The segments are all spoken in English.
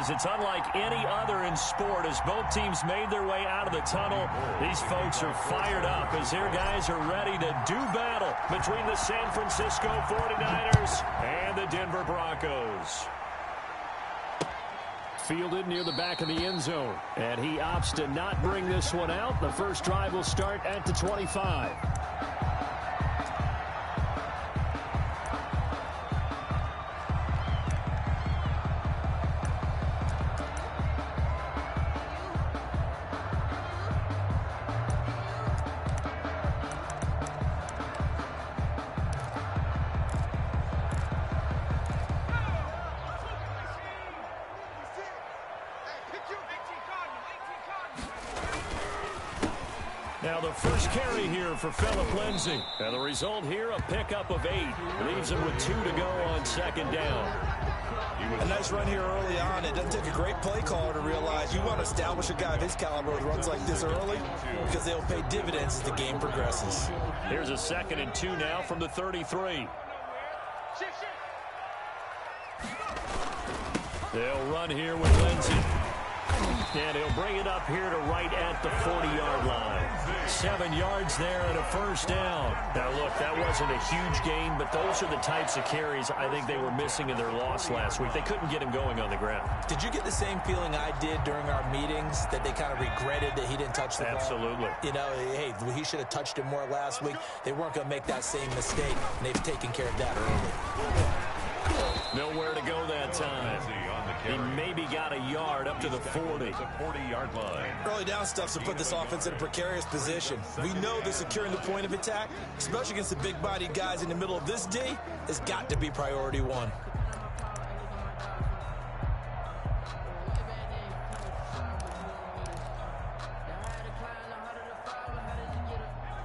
because it's unlike any other in sport. As both teams made their way out of the tunnel, these folks are fired up as their guys are ready to do battle between the San Francisco 49ers and the Denver Broncos. Fielded near the back of the end zone, and he opts to not bring this one out. The first drive will start at the 25. Now the first carry here for Phillip Lindsay. And the result here, a pickup of 8. Leaves him with 2 to go on second down. A nice run here early on. It doesn't take a great play caller to realize you want to establish a guy of his caliber with runs like this early because they'll pay dividends as the game progresses. Here's a 2nd and 2 now from the 33. They'll run here with Lindsay. And he'll bring it up here to right at the 40-yard line. 7 yards there and a first down. Now, look, that wasn't a huge gain, but those are the types of carries I think they were missing in their loss last week. They couldn't get him going on the ground. Did you get the same feeling I did during our meetings, that they kind of regretted that he didn't touch the ball? Absolutely. You know, hey, he should have touched it more last week. They weren't going to make that same mistake, and they've taken care of that early. Nowhere to go that time. He maybe got a yard up to the 40. 40-yard line. Early down stuff to put this offense in a precarious position. We know that securing the point of attack, especially against the big-bodied guys in the middle of this D, has got to be priority 1.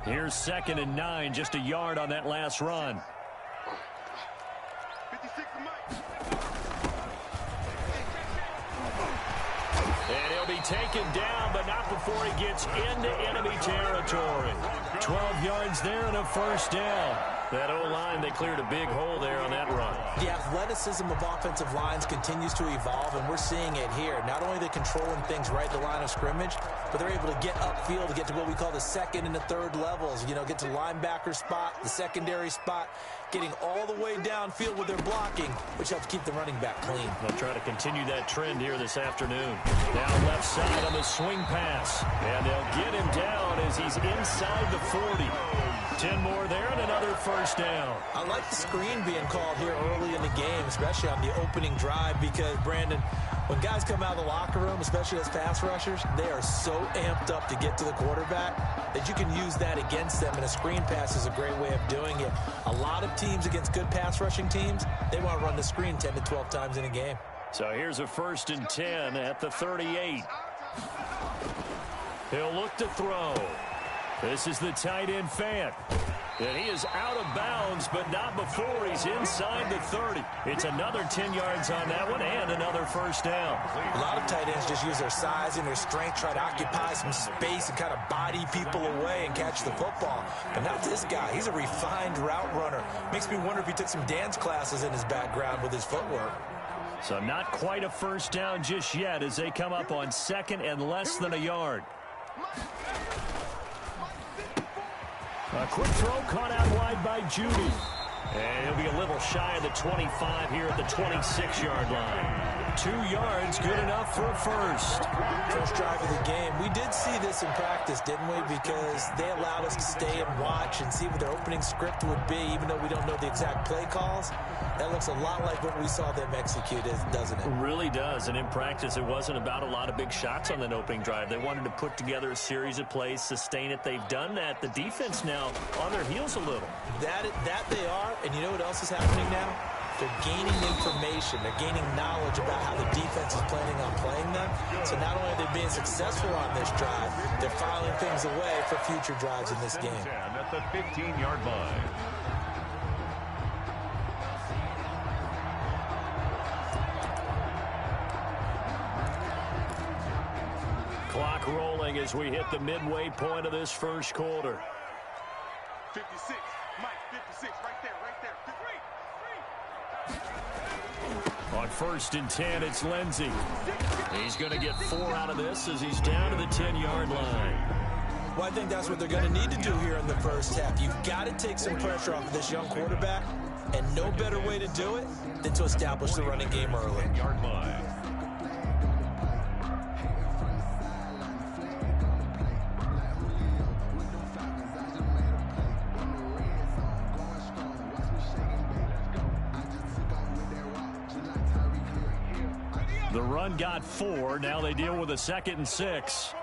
Here's 2nd and 9, just a yard on that last run. And he'll be taken down, but not before he gets into enemy territory. 12 yards there and a first down. That O-line, they cleared a big hole there on that run. The athleticism of offensive lines continues to evolve, and we're seeing it here. Not only are they controlling things right at the line of scrimmage, but they're able to get upfield to get to what we call the 2nd and the 3rd levels. You know, get to the linebacker spot, the secondary spot, getting all the way downfield with their blocking, which helps keep the running back clean. They'll try to continue that trend here this afternoon. Now left side on the swing pass, and they'll get him down as he's inside the 40. 10 more there and another first down. I like the screen being called here early in the game, especially on the opening drive, because, Brandon, when guys come out of the locker room, especially as pass rushers, they are so amped up to get to the quarterback that you can use that against them, and a screen pass is a great way of doing it. A lot of teams against good pass rushing teams, they want to run the screen 10 to 12 times in a game. So here's a 1st and 10 at the 38. He'll look to throw. This is the tight end Fant. And he is out of bounds, but not before he's inside the 30. It's another 10 yards on that one and another first down. A lot of tight ends just use their size and their strength, try to occupy some space and kind of body people away and catch the football. But not this guy. He's a refined route runner. Makes me wonder if he took some dance classes in his background with his footwork. So not quite a first down just yet as they come up on 2nd and less than a yard. A quick throw caught out wide by Judy. And he'll be a little shy of the 25 here at the 26-yard line. 2 yards, good enough for a first. First drive of the game. We did see this in practice, didn't we? Because they allowed us to stay and watch and see what their opening script would be, even though we don't know the exact play calls. That looks a lot like what we saw them execute, doesn't it? It really does. And in practice, it wasn't about a lot of big shots on that opening drive. They wanted to put together a series of plays, sustain it. They've done that. The defense now on their heels a little. That they are. And you know what else is happening now? They're gaining information. They're gaining knowledge about how the defense is planning on playing them. So not only are they being successful on this drive, they're filing things away for future drives in this game. At the 15-yard line. Clock rolling as we hit the midway point of this first quarter. 56, Mike, 56, right there, right there. On 1st and 10, it's Lindsey. He's going to get 4 out of this as he's down to the 10-yard line. Well, I think that's what they're going to need to do here in the first half. You've got to take some pressure off of this young quarterback, and no better way to do it than to establish the running game early. 10-yard line. The run got 4. Now they deal with a 2nd and 6.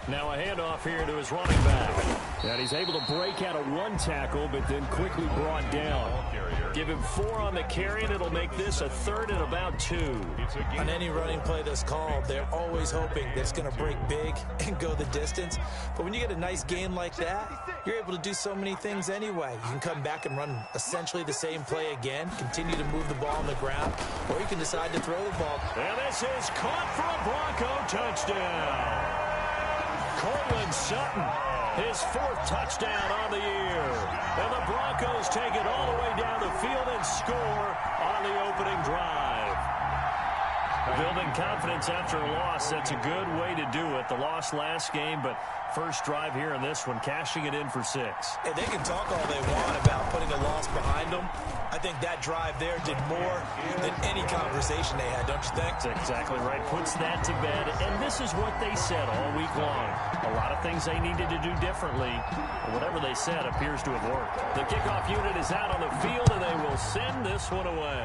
Now a handoff here to his running back. And he's able to break out of 1 tackle, but then quickly brought down. Give him 4 on the carry, and it'll make this a 3rd and about 2. On any running play that's called, they're always hoping that it's going to break big and go the distance. But when you get a nice gain like that, you're able to do so many things anyway. You can come back and run essentially the same play again, continue to move the ball on the ground, or you can decide to throw the ball. And this is caught for a Bronco touchdown. Cortland Sutton, his 4th touchdown on the year. And the Broncos take it all the way down the field and score on the opening drive. Building confidence after a loss, that's a good way to do it. The loss last game, but first drive here in this one, cashing it in for 6. And they can talk all they want about putting a loss behind them. I think that drive there did more than any conversation they had, don't you think? That's exactly right. Puts that to bed. And this is what they said all week long. A lot of things they needed to do differently. But whatever they said appears to have worked. The kickoff unit is out on the field, and they will send this one away.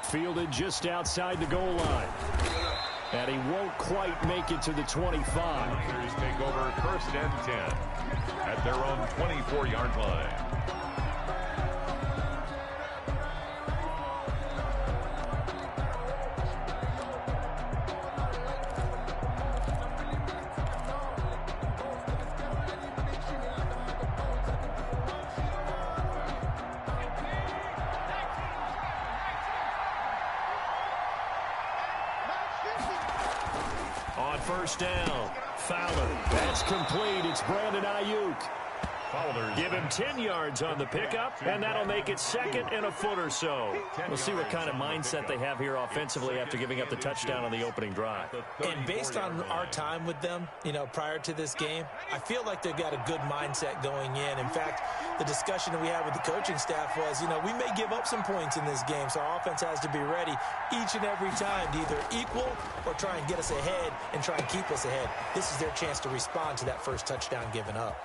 Fielded just outside the goal line. And he won't quite make it to the 25. Panthers take over 1st and 10 at their own 24-yard line. On 1st down, Fowler. That's complete. It's Brandon Ayuk. Give him 10 yards on the pickup, and that'll make it 2nd and a foot or so. We'll see what kind of mindset they have here offensively after giving up the touchdown on the opening drive. And based on our time with them, prior to this game, I feel like they've got a good mindset going in. In fact, the discussion that we had with the coaching staff was, we may give up some points in this game, so our offense has to be ready each and every time to either equal or try and get us ahead and try and keep us ahead. This is their chance to respond to that first touchdown given up.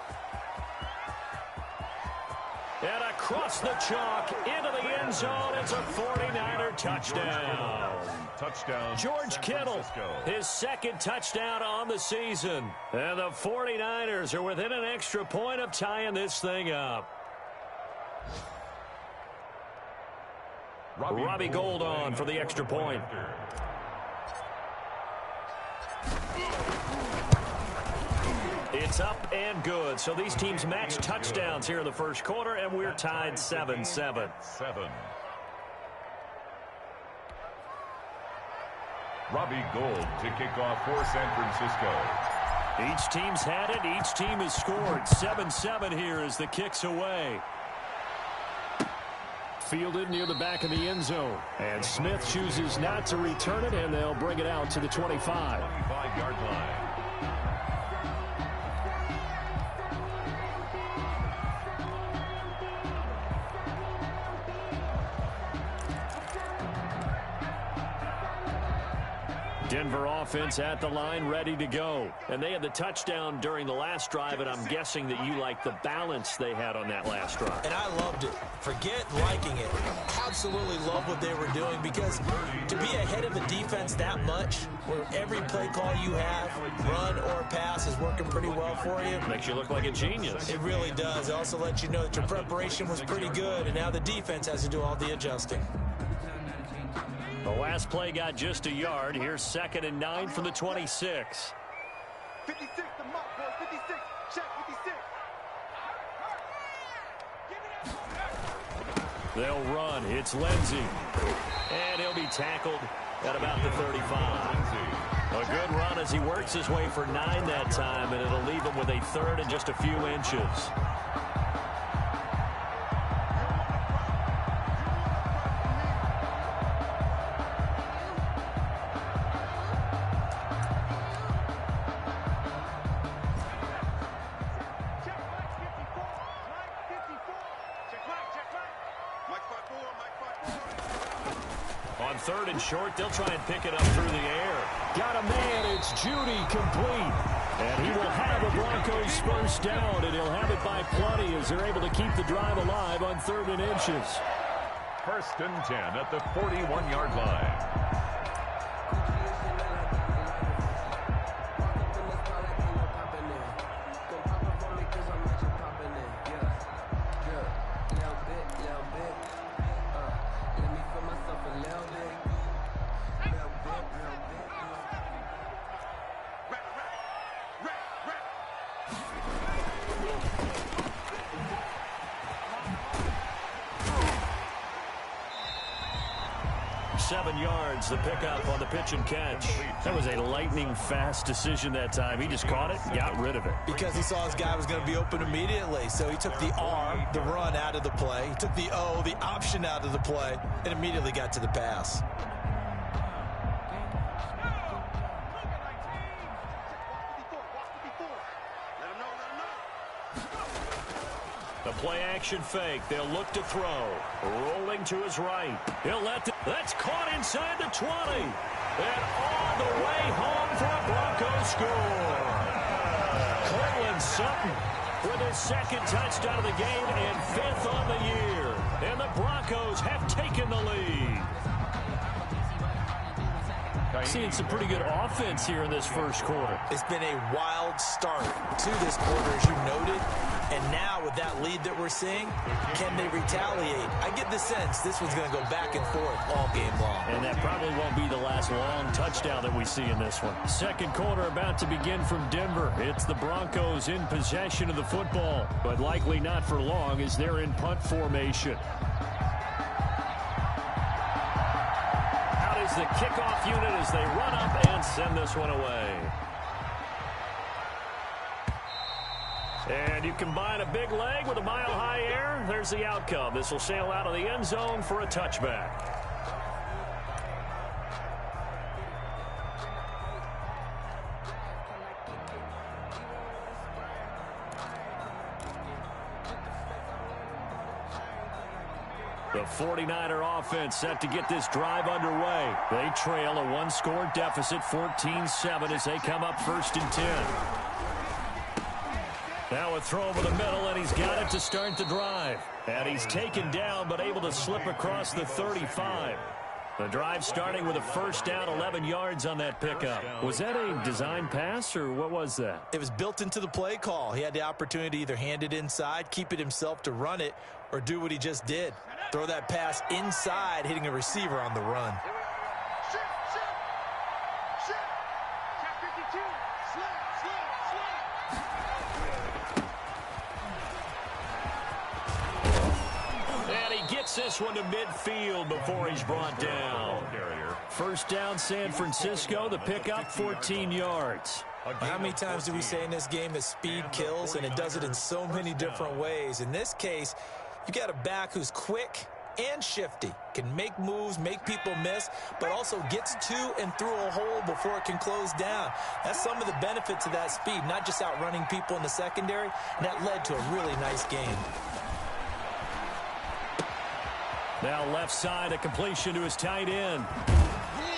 And across the chalk into the end zone, it's a 49er touchdown. George Kittle, his 2nd touchdown on the season. And the 49ers are within an extra point of tying this thing up. Robbie Gould on for the extra point. It's up and good. So these teams match touchdowns here in the first quarter, and we're tied 7-7. Robbie Gould to kick off for San Francisco. Each team's had it. Each team has scored. 7-7 here as the kick's away. Fielded near the back of the end zone. And Smith chooses not to return it, and they'll bring it out to the 25. 25-yard line. Denver offense at the line, ready to go. And they had the touchdown during the last drive, and I'm guessing that you like the balance they had on that last drive. And I loved it. Forget liking it. Absolutely love what they were doing, because to be ahead of a defense that much, where every play call you have, run or pass, is working pretty well for you. Makes you look like a genius. It really does. It also lets you know that your preparation was pretty good, and now the defense has to do all the adjusting. The last play got just a yard. Here's 2nd and 9 from the 26. 56, the mark, boy. 56. Check 56. They'll run. It's Lindsey. And he'll be tackled at about the 35. A good run as he works his way for 9 that time, and it'll leave him with a third and just a few inches. On 3rd and short, they'll try and pick it up through the air. Got a man, it's Judy, complete. And he will have a Broncos first down, and he'll have it by plenty as they're able to keep the drive alive on 3rd and inches. 1st and 10 at the 41-yard line. The pickup on the pitch and catch. That was a lightning-fast decision that time. He just caught it, got rid of it. Because he saw his guy was going to be open immediately. So he took the R, the run, out of the play. He took the O, the option, out of the play, and immediately got to the pass. The play-action fake. They'll look to throw. Rolling to his right. He'll that's caught inside the 20. And all the way home for a Broncos score. Cortland Sutton with his 2nd touchdown of the game and 5th on the year. And the Broncos have taken the lead. Seeing some pretty good offense here in this first quarter. It's been a wild start to this quarter, as you noted. And now with that lead that we're seeing, can they retaliate? I get the sense this one's going to go back and forth all game long. And that probably won't be the last long touchdown that we see in this one. 2nd quarter about to begin from Denver. It's the Broncos in possession of the football, but likely not for long as they're in punt formation. Out is the kickoff unit as they run up and send this one away. And you combine a big leg with a mile-high air, there's the outcome. This will sail out of the end zone for a touchback. The 49er offense set to get this drive underway. They trail a 1-score deficit, 14-7, as they come up 1st and 10. Now a throw over the middle, and he's got it to start the drive. And he's taken down, but able to slip across the 35. The drive starting with a first down, 11 yards on that pickup. Was that a design pass, or what was that? It was built into the play call. He had the opportunity to either hand it inside, keep it himself to run it, or do what he just did. Throw that pass inside, hitting a receiver on the run. This one to midfield before he's brought down. First down, San Francisco. The pickup, 14 yards. How many times do we say in this game that speed kills, and it does it in so many different ways? In this case, you got a back who's quick and shifty, can make moves, make people miss, but also gets to and through a hole before it can close down. That's some of the benefits of that speed, not just outrunning people in the secondary, and that led to a really nice game. Now left side, a completion to his tight end.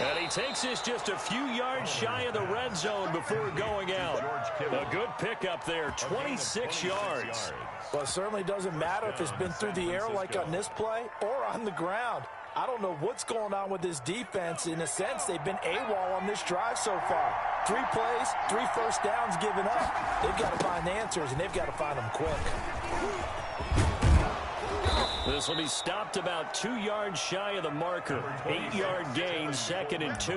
And he takes this just a few yards shy of the red zone before going out. A good pickup there, 26 yards. Well, it certainly doesn't matter if it's been through the air like on this play or on the ground. I don't know what's going on with this defense. In a sense, they've been AWOL on this drive so far. 3 plays, 3 first downs given up. They've got to find answers, and they've got to find them quick. This will be stopped about 2 yards shy of the marker. 8-yard gain, 2nd and 2.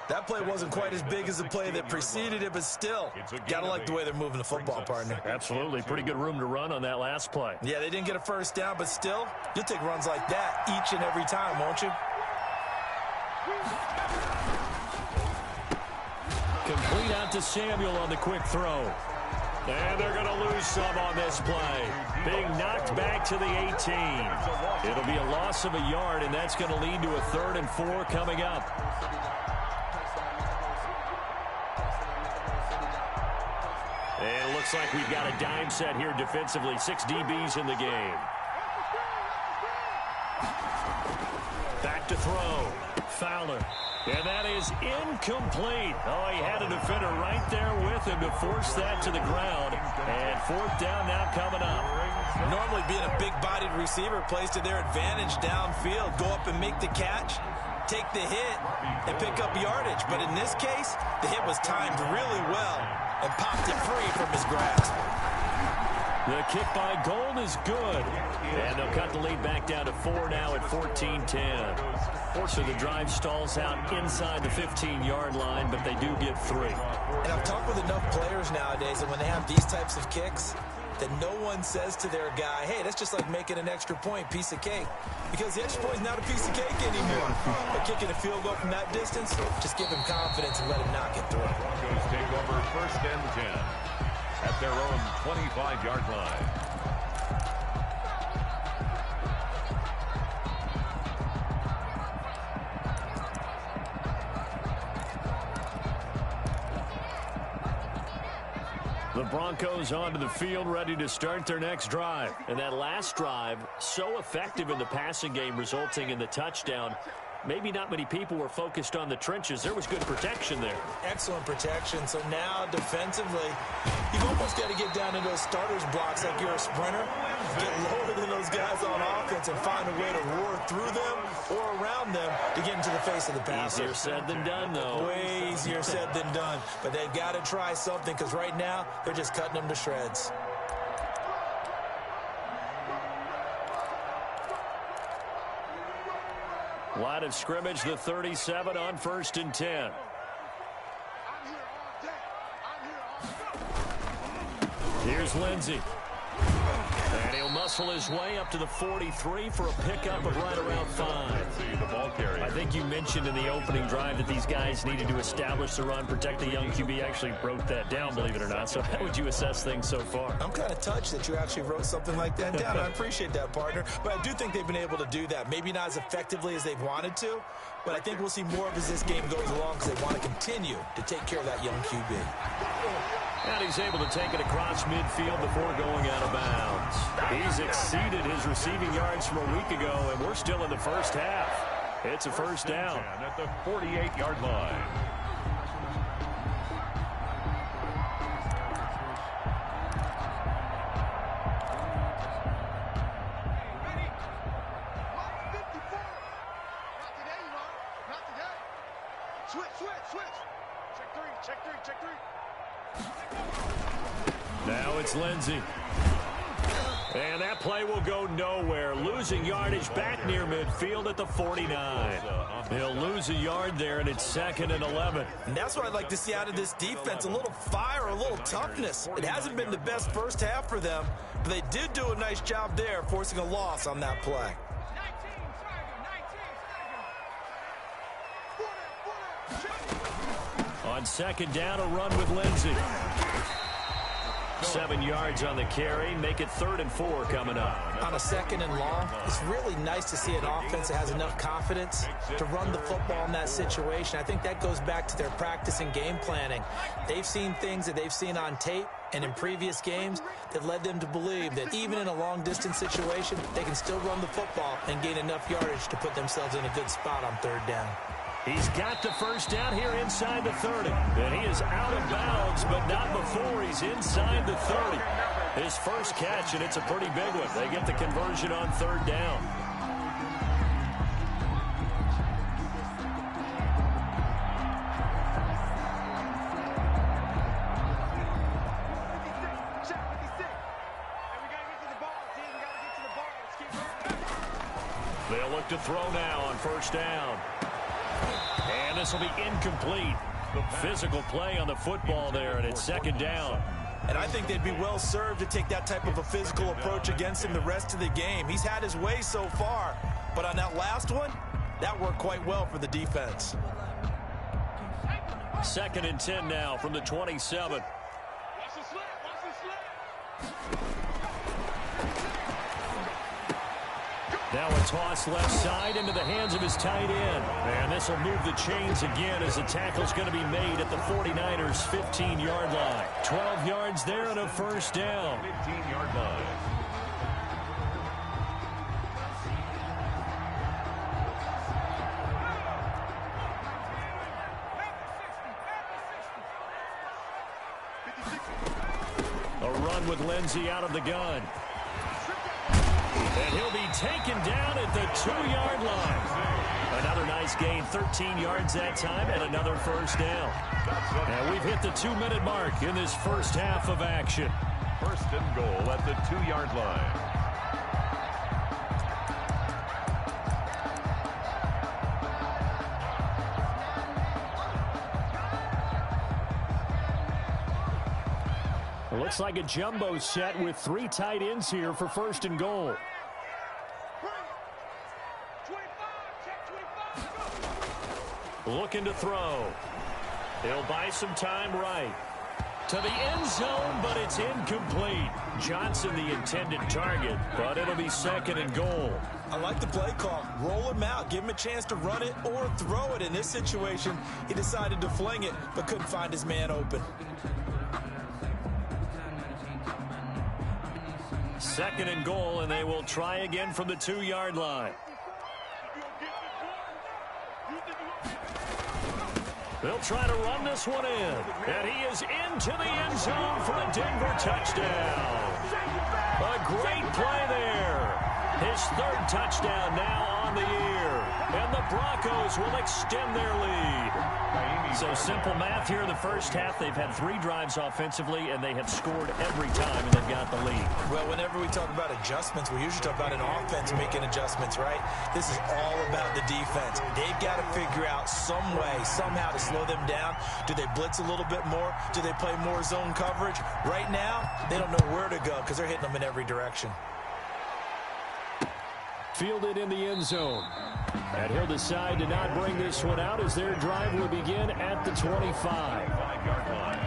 That play wasn't quite as big as the play that preceded it, but still, gotta like the way they're moving the football, partner. Absolutely. Pretty good room to run on that last play. Yeah, they didn't get a first down, but still, you'll take runs like that each and every time, won't you? out to Samuel on the quick throw. And they're going to lose some on this play. Being knocked back to the 18. It'll be a loss of a yard, and that's going to lead to a 3rd and 4 coming up. And it looks like we've got a dime set here defensively. 6 DBs in the game. Back to throw. Fowler. And that is incomplete. Oh, he had a defender right there with him to force that to the ground. And 4th down now coming up. Normally being a big-bodied receiver plays to their advantage downfield. Go up and make the catch, take the hit, and pick up yardage. But in this case, the hit was timed really well and popped it free from his grasp. The kick by Gold is good. And they'll cut the lead back down to 4 now at 14-10. So the drive stalls out inside the 15-yard line, but they do get 3. And I've talked with enough players nowadays that when they have these types of kicks, that no one says to their guy, hey, that's just like making an extra point, piece of cake. Because the extra point is not a piece of cake anymore. But kicking a field goal from that distance, just give him confidence and let him knock it through. Broncos take over 1st and 10 at their own 25-yard line. The Broncos onto the field, ready to start their next drive. And that last drive, so effective in the passing game, resulting in the touchdown. Maybe not many people were focused on the trenches. There was good protection there. Excellent protection. So now, defensively, you've almost got to get down into those starters blocks like you're a sprinter. Get lower than those guys on offense and find a way to roar through them or around them to get into the face of the passer. Easier said than done, though. Way easier said than done. But they've got to try something because right now, they're just cutting them to shreds. Line of scrimmage, the 37 on 1st and 10. Here's Lindsey. And he'll muscle his way up to the 43 for a pickup of right around 5. I think you mentioned in the opening drive that these guys needed to establish the run, protect the young QB. Actually wrote that down, believe it or not. So how would you assess things so far? I'm kind of touched that you actually wrote something like that down. I appreciate that, partner. But I do think they've been able to do that. Maybe not as effectively as they've wanted to, but I think we'll see more of as this game goes along because they want to continue to take care of that young QB. And he's able to take it across midfield before going out of bounds. He's exceeded his receiving yards from a week ago, and we're still in the first half. It's a 1st down. At the 48-yard line. Now it's Lindsey. And that play will go nowhere. Losing yardage back near midfield at the 49. He'll lose a yard there, and it's 2nd and 11. And that's what I'd like to see out of this defense, a little fire, a little toughness. It hasn't been the best first half for them, but they did do a nice job there, forcing a loss on that play. On 2nd down, a run with Lindsey. 7 yards on the carry, make it 3rd and 4 coming up. On a 2nd and long, it's really nice to see an offense that has enough confidence to run the football in that situation. I think that goes back to their practice and game planning. They've seen things that they've seen on tape and in previous games that led them to believe that even in a long-distance situation, they can still run the football and gain enough yardage to put themselves in a good spot on 3rd down. He's got the 1st down here inside the 30. And he is out of bounds, but not before he's inside the 30. His first catch, and it's a pretty big one. They get the conversion on 3rd down. They'll look to throw now on 1st down. And this will be incomplete. Physical play on the football there, and it's 2nd down. And I think they'd be well served to take that type of a physical approach against him the rest of the game. He's had his way so far, but on that last one, that worked quite well for the defense. 2nd and 10 now from the 27. Now a toss left side into the hands of his tight end. And this will move the chains again as the tackle's going to be made at the 49ers' 15-yard line. 12 yards there and a first down. 15-yard line. A run with Lindsey out of the gun. And he'll be taken down at the 2-yard line. Another nice gain, 13 yards that time, and another first down. And we've hit the 2-minute mark in this first half of action. 1st and goal at the 2-yard line. It looks like a jumbo set with 3 tight ends here for 1st and goal. Looking to throw. He'll buy some time right. To the end zone, but it's incomplete. Johnson the intended target, but it'll be 2nd and goal. I like the play call. Roll him out. Give him a chance to run it or throw it. In this situation, he decided to fling it, but couldn't find his man open. 2nd and goal, and they will try again from the 2-yard line. They'll try to run this one in. And he is into the end zone for a Denver touchdown. A great play there. His 3rd touchdown now on the year. And the Broncos will extend their lead. So simple math here in the first half. They've had 3 drives offensively, and they have scored every time, and they've got the lead. Well, whenever we talk about adjustments, we usually talk about an offense making adjustments, right? This is all about the defense. They've got to figure out some way, somehow to slow them down. Do they blitz a little bit more? Do they play more zone coverage? Right now, they don't know where to go because they're hitting them in every direction. Fielded in the end zone. And he'll decide to not bring this one out as their drive will begin at the 25-yard line.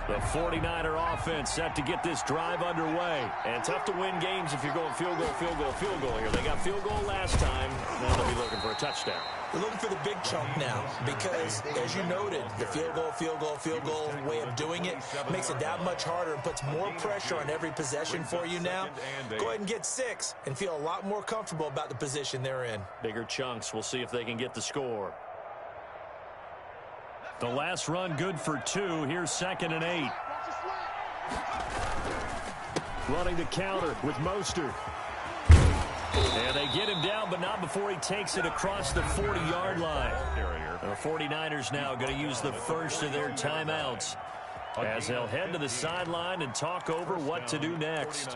The 49er offense set to get this drive underway. And tough to win games if you're going field goal, field goal, field goal here. They got field goal last time. Now they'll be looking for a touchdown. They're looking for the big chunk now because, as you noted, the field goal way of doing it makes it that much harder and puts more pressure on every possession for you now. Go ahead and get 6 and feel a lot more comfortable about the position they're in. Bigger chunks. We'll see if they can get the score. The last run good for 2. Here's 2nd and 8. Running the counter with Mostert. And they get him down, but not before he takes it across the 40-yard line. The 49ers now going to use the first of their timeouts as they'll head to the sideline and talk over what to do next.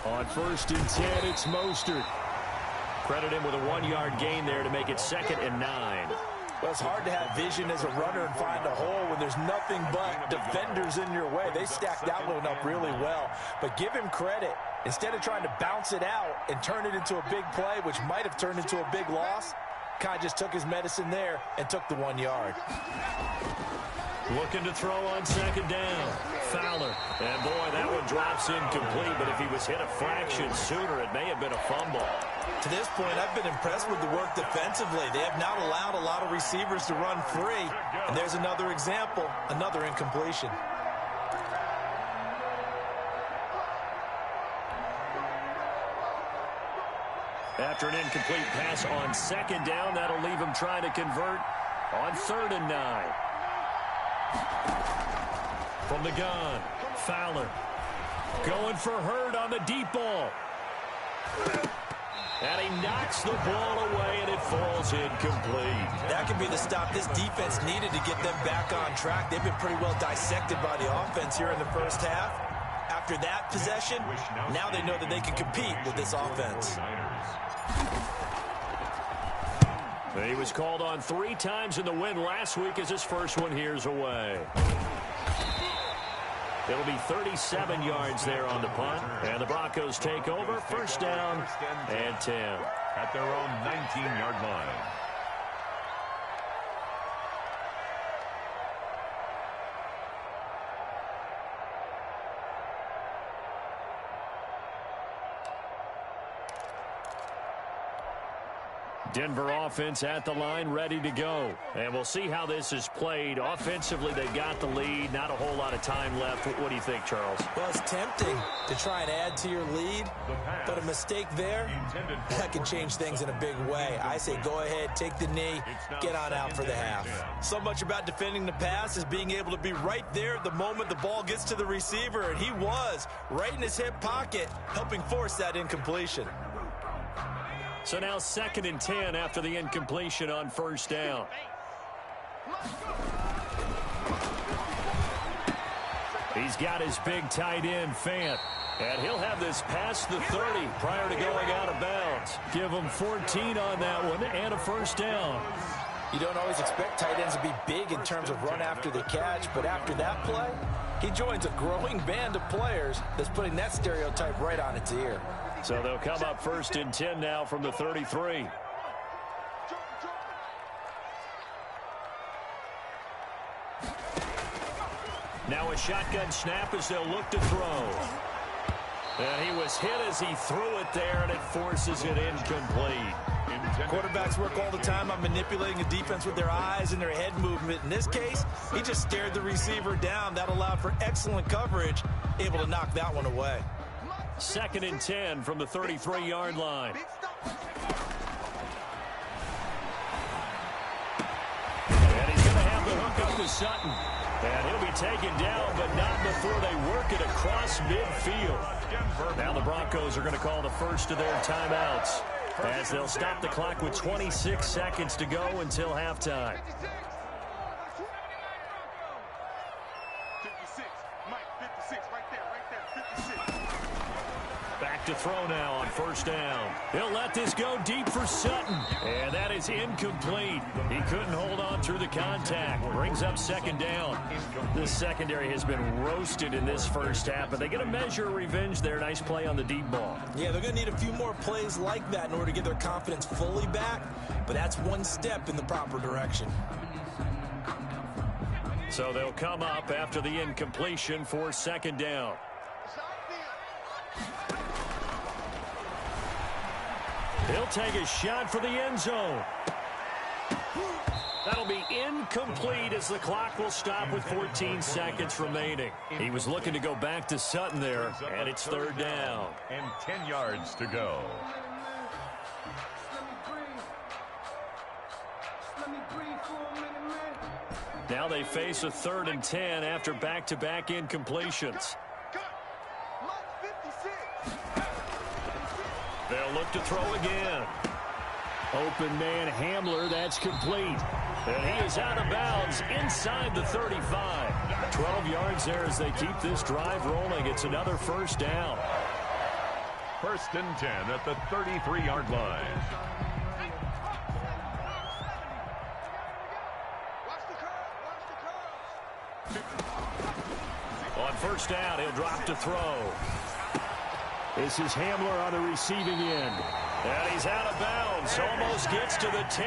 On 1st and 10, it's Mostert. Credit him with a 1-yard gain there to make it 2nd and 9. Well, it's hard to have vision as a runner and find a hole when there's nothing but defenders in your way. They stacked that one up really well. But give him credit. Instead of trying to bounce it out and turn it into a big play, which might have turned into a big loss, Kai just took his medicine there and took the 1 yard. Looking to throw on 2nd down. Fowler. And boy, that one drops incomplete, but if he was hit a fraction sooner, it may have been a fumble. To this point, I've been impressed with the work defensively. They have not allowed a lot of receivers to run free. And there's another example, another incompletion. After an incomplete pass on 2nd down, that'll leave him trying to convert on 3rd and 9. From the gun, Fowler going for Hurd on the deep ball. And he knocks the ball away, and it falls incomplete. That could be the stop this defense needed to get them back on track. They've been pretty well dissected by the offense here in the first half. After that possession, now they know that they can compete with this offense. He was called on 3 times in the win last week as his first one here's away. It'll be 37 yards there on the punt. And the Broncos take over. First down and 10. At their own 19-yard line. Denver offense at the line, ready to go. And we'll see how this is played. Offensively, they've got the lead. Not a whole lot of time left. What do you think, Charles? Well, it's tempting to try and add to your lead, but a mistake there, that can change things in a big way. I say go ahead, take the knee, get on out for the half. So much about defending the pass is being able to be right there at the moment the ball gets to the receiver, and he was right in his hip pocket, helping force that incompletion. So now 2nd and 10 after the incompletion on first down. He's got his big tight end, Fant. And he'll have this past the 30 prior to going out of bounds. Give him 14 on that one and a first down. You don't always expect tight ends to be big in terms of run after the catch, but after that play, he joins a growing band of players that's putting that stereotype right on its ear. So they'll come up 1st and 10 now from the 33. Now a shotgun snap as they'll look to throw. And he was hit as he threw it there, and it forces it incomplete. Quarterbacks work all the time on manipulating a defense with their eyes and their head movement. In this case, he just stared the receiver down. That allowed for excellent coverage, able to knock that one away. 2nd and 10 from the 33-yard line. And he's going to have the hook up to Sutton. And he'll be taken down, but not before they work it across midfield. Now the Broncos are going to call the first of their timeouts as they'll stop the clock with 26 seconds to go until halftime. 56, Mike, 56, right there, 56. Back to throw now on first down. He'll let this go deep for Sutton. And that is incomplete. He couldn't hold on through the contact. Brings up 2nd down. This secondary has been roasted in this first half, but they get a measure of revenge there. Nice play on the deep ball. Yeah, they're going to need a few more plays like that in order to get their confidence fully back, but that's one step in the proper direction. So they'll come up after the incompletion for 2nd down. He'll take a shot for the end zone. That'll be incomplete as the clock will stop with 14 seconds remaining. He was looking to go back to Sutton there, and it's 3rd down. And 10 yards to go. Now they face a 3rd and 10 after back-to-back incompletions. They'll look to throw again. Open man Hamler, that's complete. And he is out of bounds inside the 35. 12 yards there as they keep this drive rolling. It's another first down. 1st and 10 at the 33-yard line. On first down, he'll drop to throw. This is Hamler on the receiving end. And he's out of bounds. Almost gets to the 10.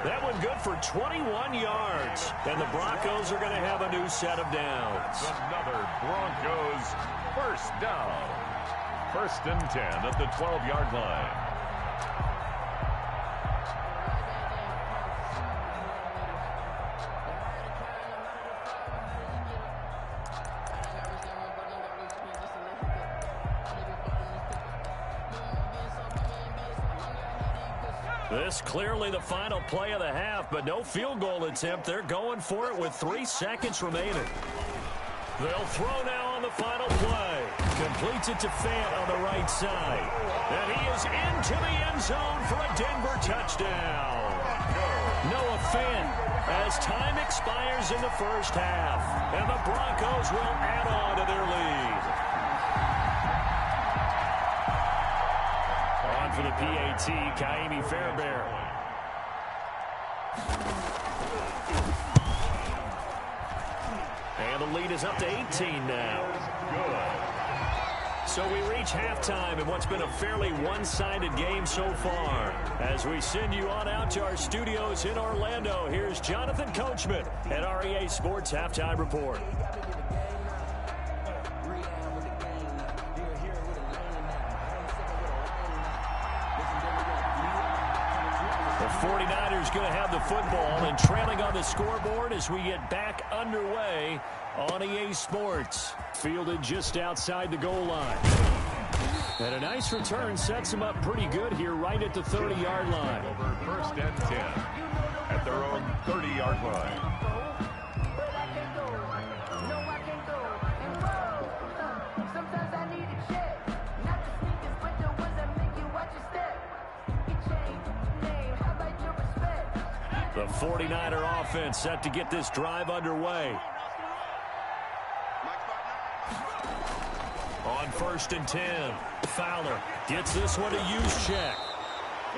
That one good for 21 yards. And the Broncos are going to have a new set of downs. Another Broncos first down. 1st and 10 at the 12-yard line. This clearly the final play of the half, but no field goal attempt. They're going for it with 3 seconds remaining. They'll throw now on on the final play. Completes it to Fant on the right side. And he is into the end zone for a Denver touchdown. Noah Fant as time expires in the first half. And the Broncos will add on to their lead. On for the PAT, Kaimi Fairbairn. And the lead is up to 18 now. So we reach halftime in what's been a fairly one-sided game so far. As we send you on out to our studios in Orlando, here's Jonathan Coachman at REA Sports Halftime Report. The 49ers going to have the football and trailing on the scoreboard as we get back underway on EA Sports. Fielded just outside the goal line. And a nice return sets them up pretty good here right at the 30-yard line. Over first and 10 at their own 30-yard line. The 49er offense set to get this drive underway. On first and 10, Fowler gets this one to Juszczyk.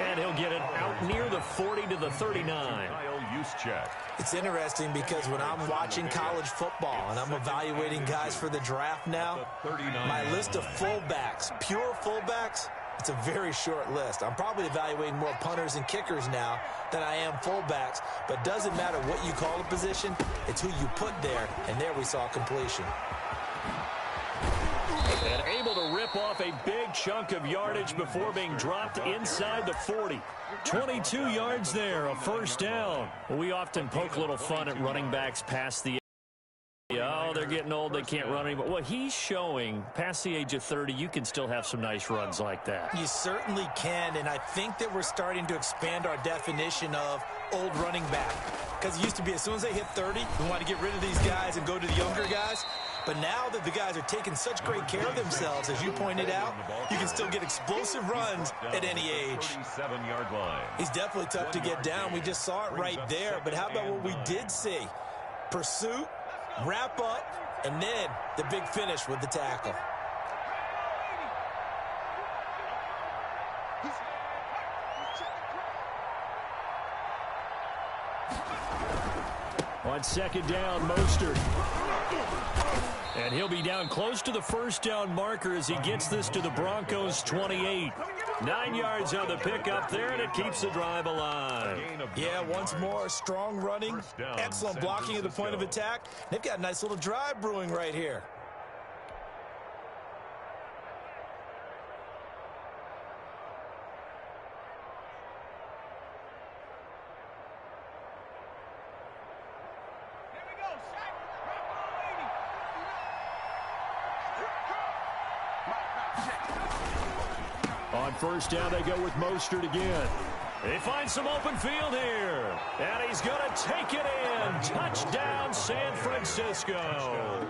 And he'll get it out near the 40 to the 39. It's interesting because when I'm watching college football and I'm evaluating guys for the draft now, my list of fullbacks, pure fullbacks, it's a very short list. I'm probably evaluating more punters and kickers now than I am fullbacks, but it doesn't matter what you call a position, it's who you put there, and there we saw completion. And able to rip off a big chunk of yardage before being dropped inside the 40. 22 yards there, a first down. We often poke a little fun at running backs past the oh, they're getting old, they can't run anymore. Well, he's showing past the age of 30, you can still have some nice runs like that. You certainly can, and I think that we're starting to expand our definition of old running back. Because it used to be as soon as they hit 30, we want to get rid of these guys and go to the younger guys. But now that the guys are taking such great care of themselves, as you pointed out, you can still get explosive runs at any age. He's definitely tough to get down. We just saw it right there. But how about what we did see? Pursuit, wrap up, and then the big finish with the tackle. On second down, Mostert. And he'll be down close to the first down marker as he gets this to the Broncos' 28. 9 yards on the pickup there, and it keeps the drive alive. Yeah, once more, strong running, excellent blocking at the point of attack. They've got a nice little drive brewing right here. On first down, they go with Mostert again. They find some open field here. And he's going to take it in. Touchdown, San Francisco.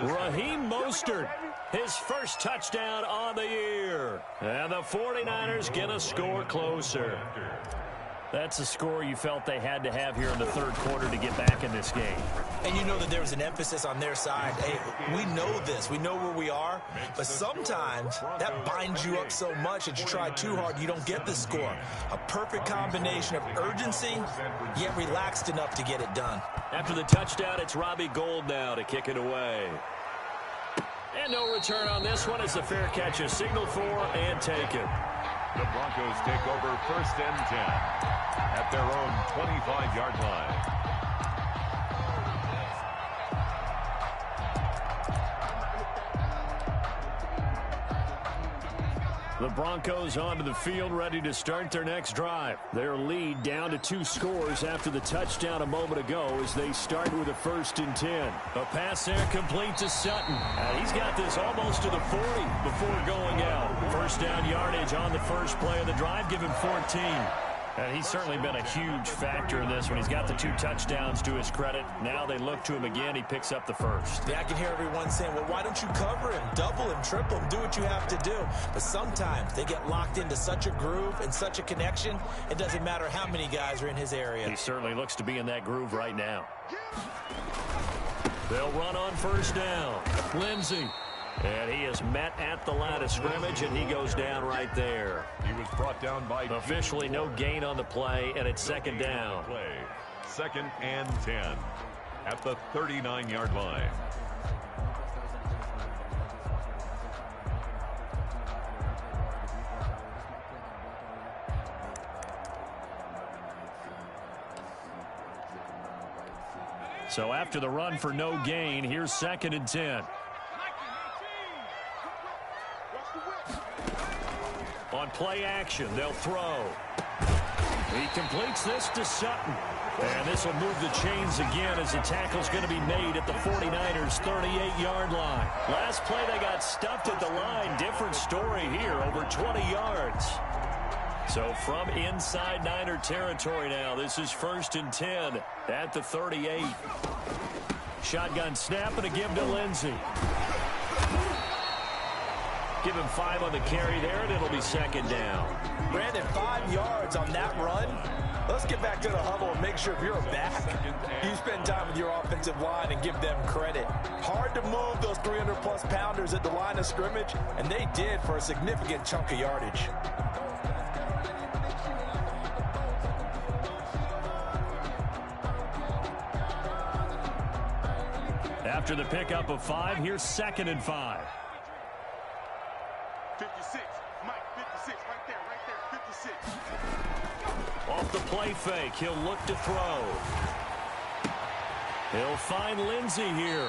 Raheem Mostert, his first touchdown on the year. And the 49ers get a score closer. That's a score you felt they had to have here in the third quarter to get back in this game. And you know that there was an emphasis on their side. Hey, we know this. We know where we are. But sometimes that binds you up so much that you try too hard, you don't get the score. A perfect combination of urgency, yet relaxed enough to get it done. After the touchdown, it's Robbie Gould now to kick it away. And no return on this one as the fair catch is signaled for and taken. The Broncos take over first and 10 at their own 25-yard line. The Broncos onto the field, ready to start their next drive. Their lead down to 2 scores after the touchdown a moment ago as they start with a first and 10. A pass there complete to Sutton. He's got this almost to the 40 before going out. First down yardage on the first play of the drive, give him 14. And he's certainly been a huge factor in this one. He's got the 2 touchdowns to his credit. Now they look to him again. He picks up the first. Yeah, I can hear everyone saying, well, why don't you cover him, double him, triple him, do what you have to do. But sometimes they get locked into such a groove and such a connection, it doesn't matter how many guys are in his area. He certainly looks to be in that groove right now. They'll run on first down. Lindsey. And he is met at the line of scrimmage, and he goes down right there. He was brought down by... Officially no gain on the play, and it's second down. Play. 2nd and 10 at the 39-yard line. So after the run for no gain, here's 2nd and 10. On play action, they'll throw. He completes this to Sutton. And this will move the chains again as the tackle's going to be made at the 49ers' 38-yard line. Last play, they got stuffed at the line. Different story here, over 20 yards. So from inside Niner territory now, this is 1st and 10 at the 38. Shotgun snap and a give to Lindsey. Give him 5 on the carry there, and it'll be 2nd down. Brandon, 5 yards on that run. Let's get back to the huddle and make sure if you're a back, you spend time with your offensive line and give them credit. Hard to move those 300-plus pounders at the line of scrimmage, and they did for a significant chunk of yardage. After the pickup of 5, here's 2nd and 5. 56, Mike, 56, right there, 56. Off the play fake, he'll look to throw. He'll find Lindsey here.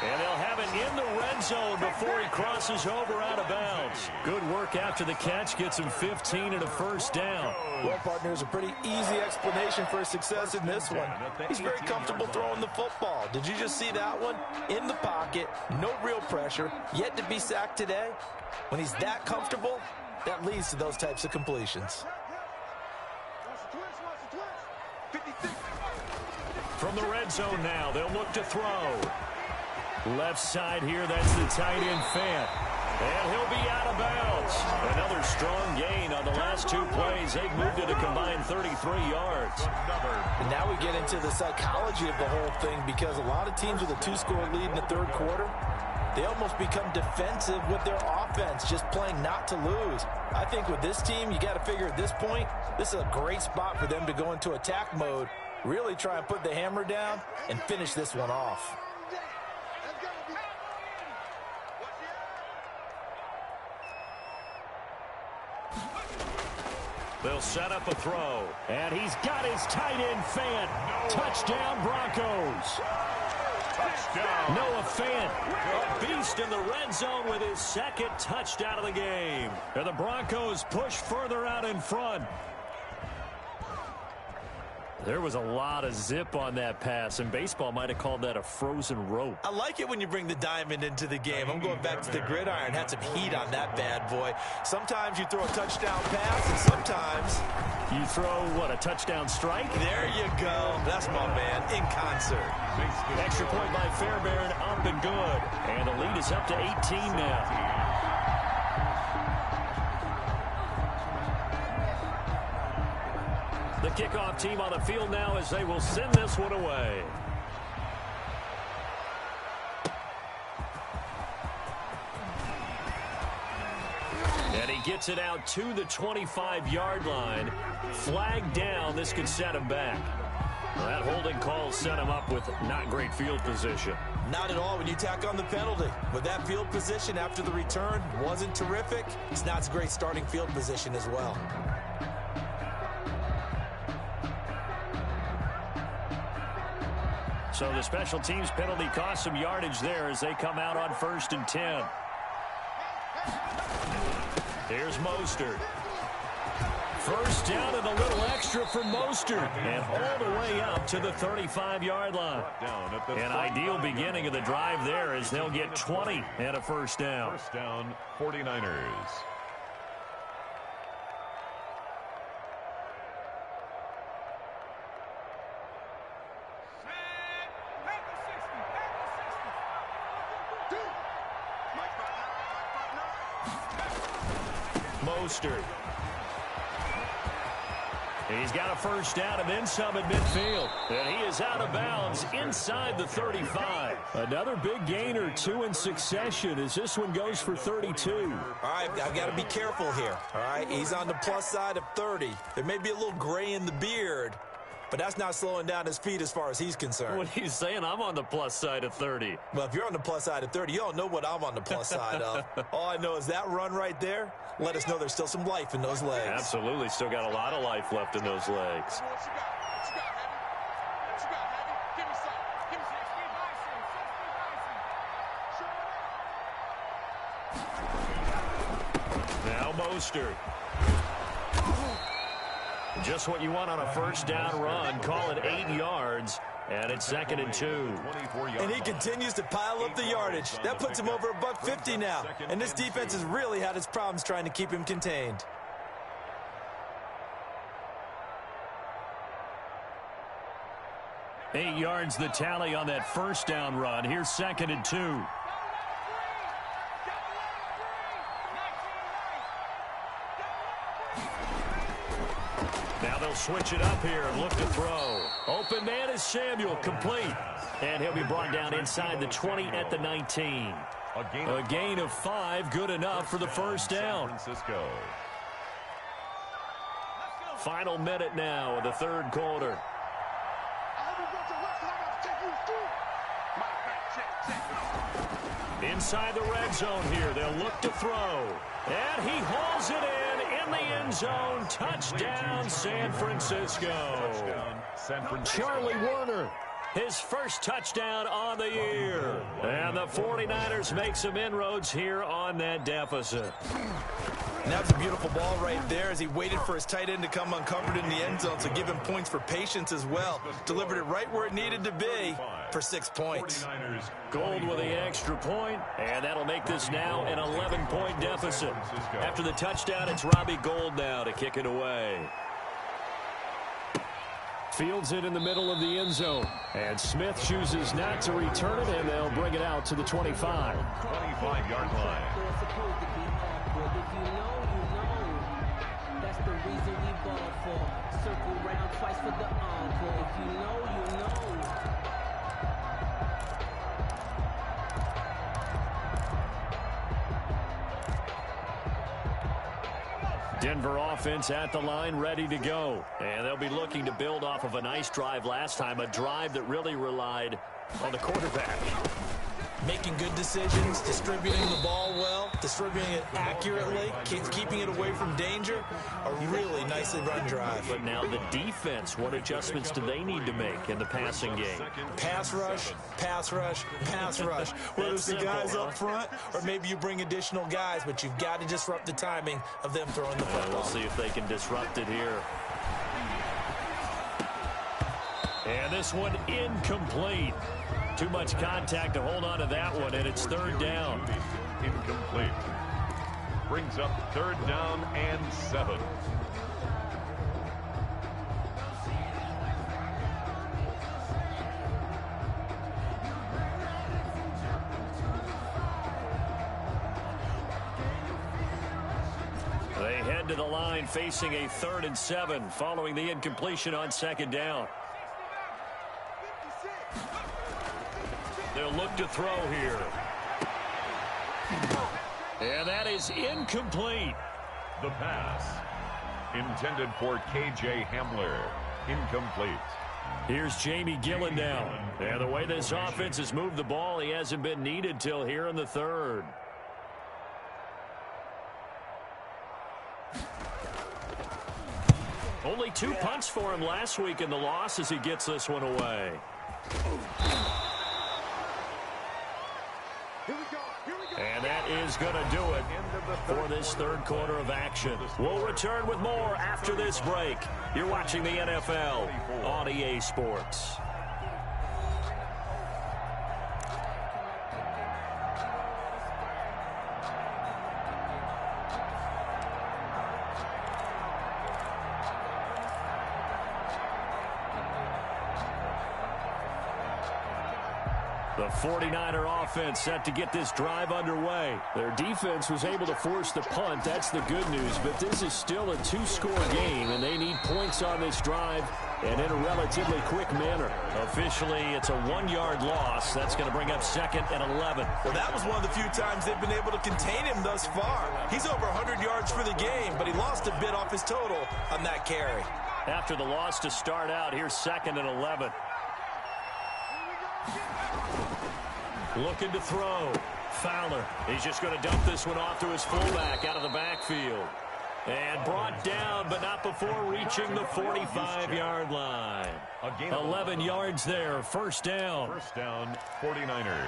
And they'll have it in the red zone before he crosses over out of bounds. Good work after the catch, gets him 15 and a 1st down. Well, partner, there's a pretty easy explanation for his success in this one. He's very comfortable throwing the football. Did you just see that one? In the pocket, no real pressure, yet to be sacked today. When he's that comfortable, that leads to those types of completions. From the red zone now, they'll look to throw. Left side here, that's the tight end Fant. And he'll be out of bounds. Another strong gain on the last 2 plays. They've moved it a combined 33 yards. And now we get into the psychology of the whole thing, because a lot of teams with a 2-score lead in the 3rd quarter, they almost become defensive with their offense, just playing not to lose. I think with this team, you got to figure at this point, this is a great spot for them to go into attack mode, really try and put the hammer down and finish this one off. They'll set up a throw. And he's got his tight end Fant. Touchdown Broncos. Touchdown. Noah Fant, a beast in the red zone with his 2nd touchdown of the game. And the Broncos push further out in front. There was a lot of zip on that pass, and baseball might have called that a frozen rope. I like it when you bring the diamond into the game. I'm going back to the gridiron. Had some heat on that bad boy. Sometimes you throw a touchdown pass, and sometimes you throw, what, a touchdown strike? There you go. That's my man, in concert. Extra point by Fairbairn, up and good. And the lead is up to 18 now. The kickoff team on the field now as they will send this one away. And he gets it out to the 25-yard line. Flag down. This could set him back. Well, that holding call set him up with not great field position. Not at all when you tack on the penalty. With that field position after the return wasn't terrific. It's not a great starting field position as well. So the special teams penalty cost some yardage there as they come out on 1st and 10. Here's Mostert. 1st down and a little extra for Mostert. And all the way up to the 35-yard line. An ideal beginning of the drive there as they'll get 20 and a 1st down. 1st down, 49ers. Mostert. He's got a first down and then some at midfield. And he is out of bounds inside the 35. Another big gain or two in succession as this one goes for 32. All right, I've got to be careful here. All right, he's on the plus side of 30. There may be a little gray in the beard, but that's not slowing down his feet as far as he's concerned. What are you saying? I'm on the plus side of 30. Well, if you're on the plus side of 30, you don't know what I'm on the plus side of. All I know is that run right there let us know there's still some life in those legs. Absolutely. Still got a lot of life left in those legs. Now Mostert. Just what you want on a first down run. Call it 8 yards. And it's 2nd and 2. And he continues to pile up the yardage. That puts him over $150 now. And this defense has really had its problems trying to keep him contained. Eight yards the tally on that first down run. Here's 2nd and 2. Now they'll switch it up here and look to throw. Open man is Samuel, complete. And he'll be brought down inside the 20 at the 19. A gain of 5, good enough for the first down. Final minute now of the third quarter. Inside the red zone here, they'll look to throw. And he hauls it in the end zone. Touchdown, San Francisco. Charlie Warner, his first touchdown on the year. And the 49ers make some inroads here on that deficit. And that was a beautiful ball right there as he waited for his tight end to come uncovered in the end zone, so give him points for patience as well. Delivered it right where it needed to be for 6 points. Gold with the extra point, and that'll make this now an 11-point deficit. After the touchdown, it's Robbie Gould now to kick it away. Fields it in the middle of the end zone. And Smith chooses not to return it, and they'll bring it out to the 25. 25-yard line. If you know, that's the reason we ball for. Circle round twice for the encore. If you know, you know. Denver offense at the line, ready to go. And they'll be looking to build off of a nice drive last time, a drive that really relied on the quarterback. Making good decisions, distributing the ball well, distributing it accurately, keeping it away from danger. A really nicely run drive. But now the defense, what adjustments do they need to make in the passing game? Pass rush, pass rush, pass rush. Whether it's the guys up front or maybe you bring additional guys, but you've got to disrupt the timing of them throwing the football. We'll see if they can disrupt it here. And this one incomplete. Too much contact to hold on to that one, and it's third down. Incomplete. Brings up 3rd down and 7. They head to the line facing a 3rd and 7 following the incompletion on 2nd down. They'll look to throw here. And that is incomplete. The pass intended for K.J. Hamler. Incomplete. Here's Jamie Gillen now. And the way this offense has moved the ball, he hasn't been needed till here in the 3rd. Only 2 punts for him last week in the loss as he gets this one away. And that is going to do it for this 3rd quarter of action. We'll return with more after this break. You're watching the NFL on EA Sports. The 49er offense set to get this drive underway. Their defense was able to force the punt. That's the good news. But this is still a two-score game, and they need points on this drive and in a relatively quick manner. Officially, it's a 1-yard loss. That's going to bring up 2nd and 11. Well, that was one of the few times they've been able to contain him thus far. He's over 100 yards for the game, but he lost a bit off his total on that carry. After the loss to start out, here's 2nd and 11. Looking to throw. Fowler. He's just going to dump this one off to his fullback out of the backfield. And brought down, but not before reaching the 45-yard line. 11 yards there, first down. First down, 49ers.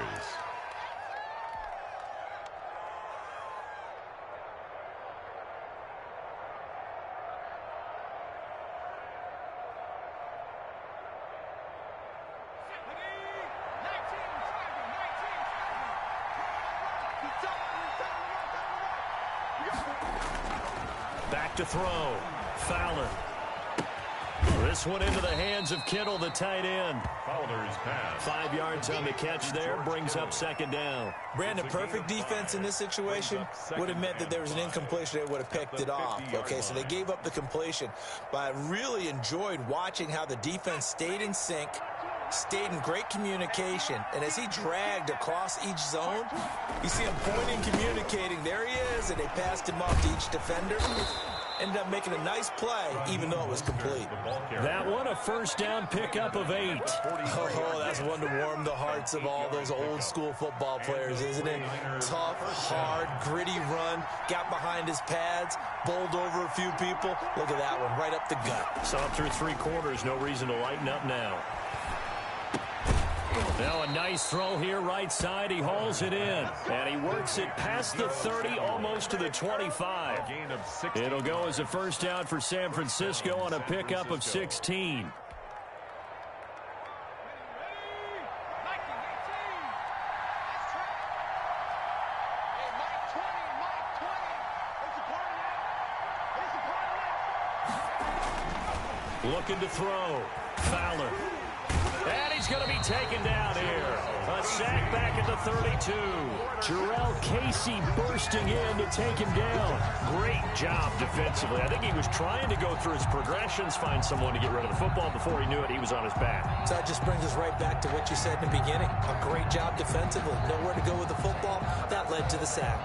Back to throw. Fowler. This one into the hands of Kittle, the tight end. Fowler's pass. 5 yards on the catch there, brings up 2nd down. Brandon, perfect defense in this situation would have meant that there was an incompletion. They would have picked it off. Okay, so they gave up the completion. But I really enjoyed watching how the defense stayed in sync, stayed in great communication, and as he dragged across each zone, you see him pointing, communicating. There he is, and they passed him off to each defender. Ended up making a nice play, even though it was complete. That one, a first down pickup of 8. Oh, that's one to warm the hearts of all those old-school football players, isn't it? Tough, hard, gritty run, got behind his pads, bowled over a few people. Look at that one, right up the gut. So up through 3 quarters, no reason to lighten up now. Now a nice throw here right side. He hauls it in. And he works it past the 30, almost to the 25. It'll go as a first down for San Francisco on a pickup of 16. Looking to throw. Fowler. And he's going to be taken down here. A sack back at the 32. Jarrell Casey bursting in to take him down. Great job defensively. I think he was trying to go through his progressions, find someone to get rid of the football. Before he knew it, he was on his back. So that just brings us right back to what you said in the beginning. A great job defensively. Nowhere to go with the football. That led to the sack.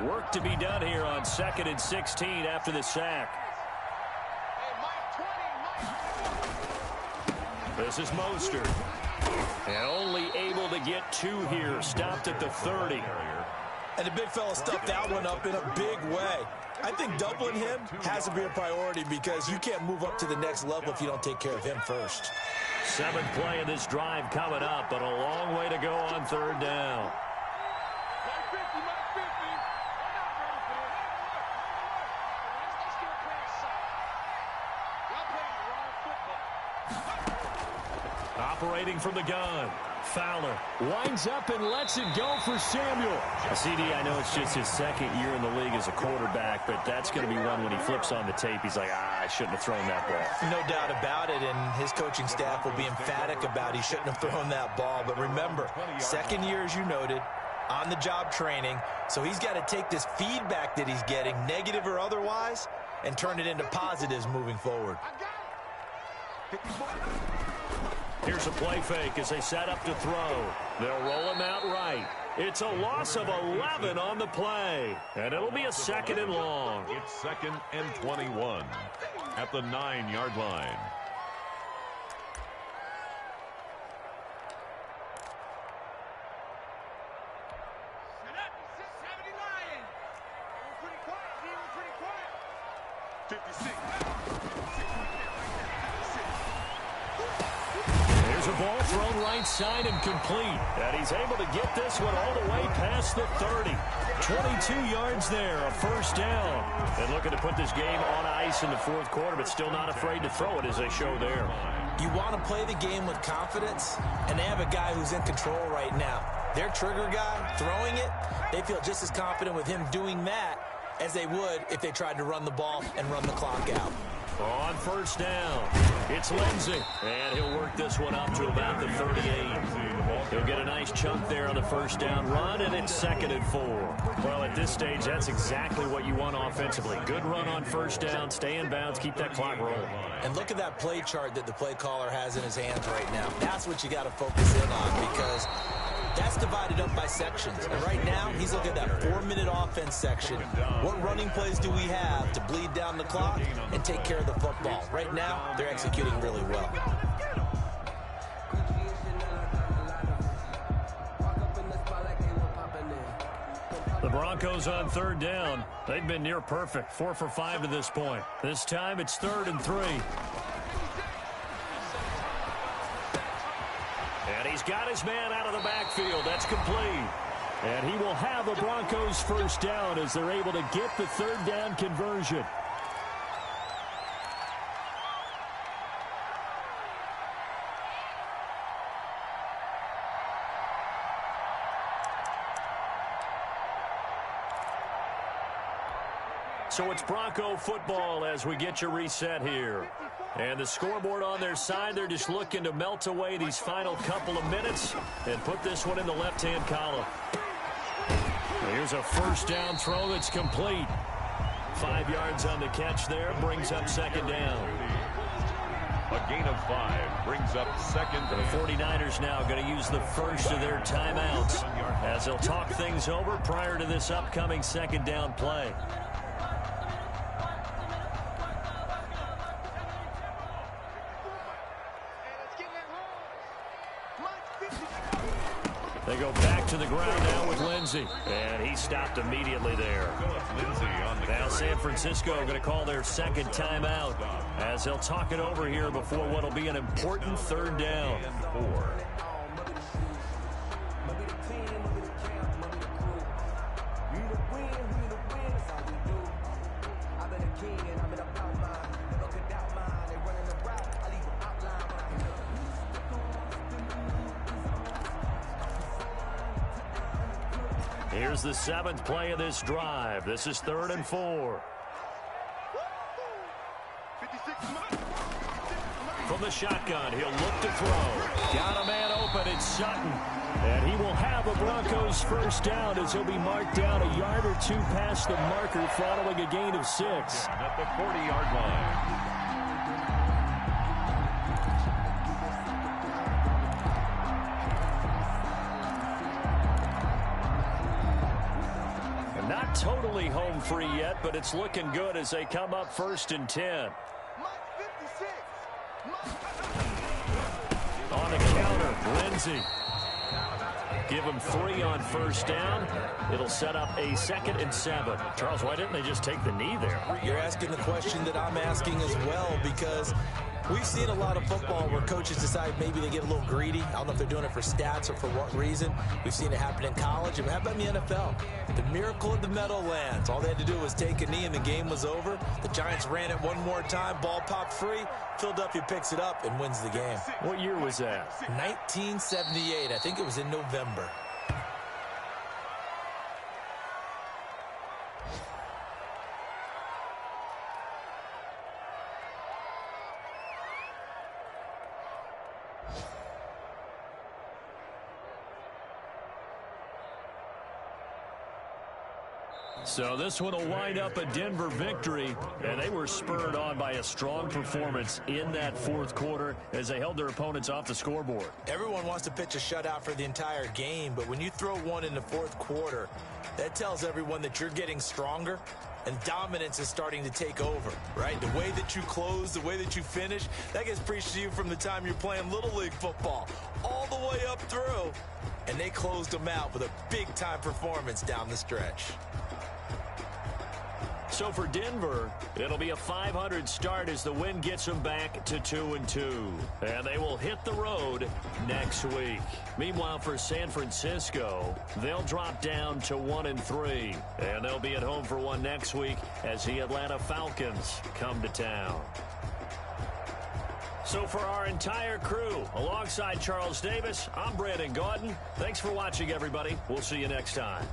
Work to be done here on 2nd and 16 after the sack. This is Mostert. And only able to get 2 here. Stopped at the 30. And the big fella stuffed that one up in a big way. I think doubling him has to be a priority because you can't move up to the next level if you don't take care of him first. 7th play of this drive coming up, but a long way to go on 3rd down. Operating from the gun. Fowler winds up and lets it go for Samuel. CD, I know it's just his 2nd year in the league as a quarterback, but that's going to be one when he flips on the tape. He's like, I shouldn't have thrown that ball. No doubt about it, and his coaching staff will be emphatic about he shouldn't have thrown that ball. But remember, 2nd year, as you noted, on-the-job training, so he's got to take this feedback that he's getting, negative or otherwise, and turn it into positives moving forward. Here's a play fake as they set up to throw. They'll roll him out right. It's a loss of 11 on the play. And it'll be a 2nd and long. It's 2nd and 21 at the 9-yard line. There's a ball thrown right side and complete. And he's able to get this one all the way past the 30. 22 yards there, a first down. And looking to put this game on ice in the 4th quarter, but still not afraid to throw it as they show there. You want to play the game with confidence, and they have a guy who's in control right now. Their trigger guy, throwing it, they feel just as confident with him doing that as they would if they tried to run the ball and run the clock out. On first down, it's Lindsey. And he'll work this one up to about the 38. He'll get a nice chunk there on the first down run, and it's 2nd and 4. Well, at this stage, that's exactly what you want offensively. Good run on first down, stay in bounds, keep that clock rolling. And look at that play chart that the play caller has in his hands right now. That's what you got to focus in on, because that's divided up by sections. And right now, he's looking at that 4-minute offense section. What running plays do we have to bleed down the clock and take care of the football? Right now, they're executing really well. The Broncos on 3rd down. They've been near perfect, 4 for 5 to this point. This time it's 3rd and 3. And he's got his man out of the backfield. That's complete. And he will have the Broncos first down as they're able to get the 3rd down conversion. So it's Bronco football as we get you reset here. And the scoreboard on their side, they're just looking to melt away these final couple of minutes and put this one in the left-hand column. Here's a first down throw that's complete. 5 yards on the catch there, brings up 2nd down. A gain of 5 brings up 2nd. The 49ers now going to use the first of their timeouts as they'll talk things over prior to this upcoming 2nd down play. They go back to the ground now with Lindsey. And he stopped immediately there. Now San Francisco going to call their 2nd timeout as they'll talk it over here before what will be an important 3rd down. 4. Here's the 7th play of this drive. This is 3rd and 4. From the shotgun, he'll look to throw. Got a man open, it's Sutton. And he will have the Broncos first down as he'll be marked down a yard or 2 past the marker following a gain of 6. At the 40-yard line. Not totally home free yet, but it's looking good as they come up 1st and 10. On the counter, Lindsey. Give him 3 on first down. It'll set up a 2nd and 7. Charles, why didn't they just take the knee there? You're asking the question that I'm asking as well, because we've seen a lot of football where coaches decide maybe they get a little greedy. I don't know if they're doing it for stats or for what reason. We've seen it happen in college. And how about in the NFL? The miracle of the Meadowlands. All they had to do was take a knee and the game was over. The Giants ran it one more time. Ball popped free. Philadelphia picks it up and wins the game. What year was that? 1978. I think it was in November. So this one will wind up a Denver victory, and they were spurred on by a strong performance in that 4th quarter as they held their opponents off the scoreboard. Everyone wants to pitch a shutout for the entire game, but when you throw one in the 4th quarter, that tells everyone that you're getting stronger and dominance is starting to take over, right? The way that you close, the way that you finish, that gets preached to you from the time you're playing Little League football all the way up through, and they closed them out with a big-time performance down the stretch. So for Denver, it'll be a 500 start as the win gets them back to 2-2. And they will hit the road next week. Meanwhile, for San Francisco, they'll drop down to 1-3. And they'll be at home for one next week as the Atlanta Falcons come to town. So for our entire crew, alongside Charles Davis, I'm Brandon Gaudin. Thanks for watching, everybody. We'll see you next time.